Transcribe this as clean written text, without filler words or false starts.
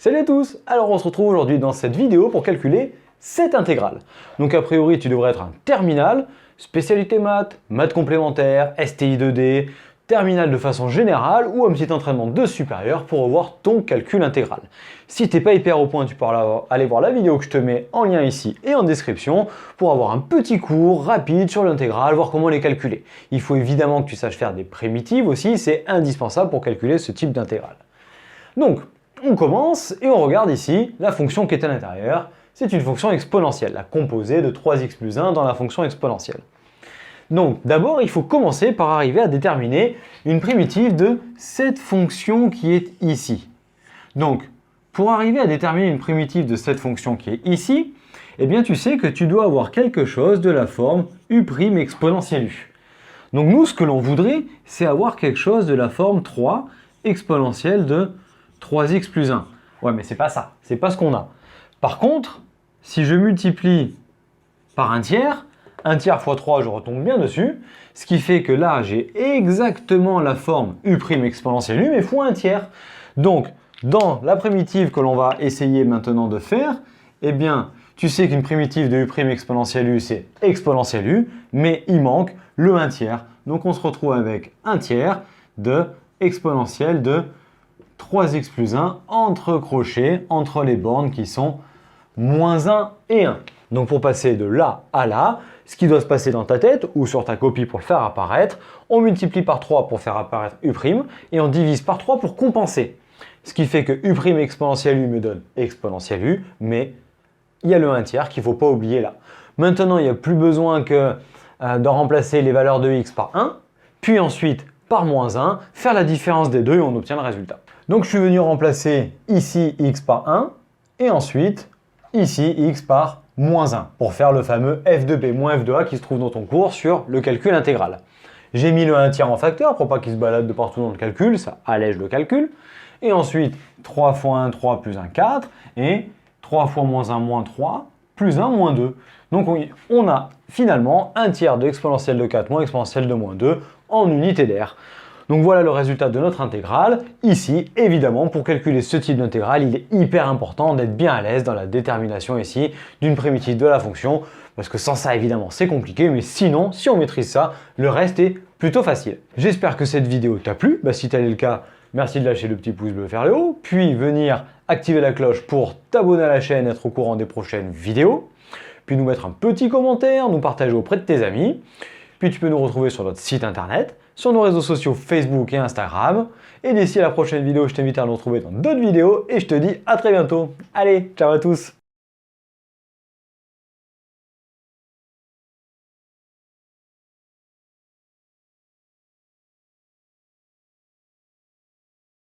Salut à tous! Alors on se retrouve aujourd'hui dans cette vidéo pour calculer cette intégrale. Donc a priori tu devrais être un terminal, spécialité maths, maths complémentaires, STI 2D, terminal de façon générale ou un petit entraînement de supérieur pour revoir ton calcul intégral. Si t'es pas hyper au point, tu peux aller voir la vidéo que je te mets en lien ici et en description pour avoir un petit cours rapide sur l'intégrale, voir comment les calculer. Il faut évidemment que tu saches faire des primitives aussi, c'est indispensable pour calculer ce type d'intégrale. Donc, on commence et on regarde ici la fonction qui est à l'intérieur. C'est une fonction exponentielle, la composée de 3x plus 1 dans la fonction exponentielle. Donc d'abord, il faut commencer par arriver à déterminer une primitive de cette fonction qui est ici. Donc, pour arriver à déterminer une primitive de cette fonction qui est ici, eh bien tu sais que tu dois avoir quelque chose de la forme u' exponentielle u. Donc nous, ce que l'on voudrait, c'est avoir quelque chose de la forme 3 exponentielle de 3x plus 1. Ouais, mais c'est pas ça, c'est pas ce qu'on a. Par contre, si je multiplie par un tiers fois 3, je retombe bien dessus, ce qui fait que là, j'ai exactement la forme u' exponentielle u, mais fois un tiers. Donc, dans la primitive que l'on va essayer maintenant de faire, eh bien, tu sais qu'une primitive de u' exponentielle u, c'est exponentielle u, mais il manque le 1 tiers. Donc, on se retrouve avec 1 tiers de exponentielle de 3x plus 1 entre crochets, entre les bornes qui sont moins 1 et 1. Donc pour passer de là à là, ce qui doit se passer dans ta tête ou sur ta copie pour le faire apparaître, on multiplie par 3 pour faire apparaître u' et on divise par 3 pour compenser. Ce qui fait que u' exponentielle u me donne exponentielle u, mais il y a le 1 tiers qu'il ne faut pas oublier là. Maintenant, il n'y a plus besoin que de remplacer les valeurs de x par 1, puis ensuite par moins 1, faire la différence des deux et on obtient le résultat. Donc je suis venu remplacer ici x par 1 et ensuite ici x par moins 1 pour faire le fameux f de b moins f de a qui se trouve dans ton cours sur le calcul intégral. J'ai mis le 1 tiers en facteur pour pas qu'il se balade de partout dans le calcul, ça allège le calcul. Et ensuite 3 fois 1, 3 plus 1, 4 et 3 fois moins 1, moins 3 plus 1, moins 2. Donc on a finalement 1 tiers de exponentielle de 4 moins exponentielle de moins 2 en unité d'air. Donc voilà le résultat de notre intégrale. Ici, évidemment, pour calculer ce type d'intégrale, il est hyper important d'être bien à l'aise dans la détermination ici d'une primitive de la fonction, parce que sans ça, évidemment, c'est compliqué, mais sinon, si on maîtrise ça, le reste est plutôt facile. J'espère que cette vidéo t'a plu. Si tel est le cas, merci de lâcher le petit pouce bleu vers le haut, puis venir activer la cloche pour t'abonner à la chaîne et être au courant des prochaines vidéos, puis nous mettre un petit commentaire, nous partager auprès de tes amis. Puis tu peux nous retrouver sur notre site internet, sur nos réseaux sociaux Facebook et Instagram. Et d'ici à la prochaine vidéo, je t'invite à nous retrouver dans d'autres vidéos et je te dis à très bientôt. Allez, ciao à tous!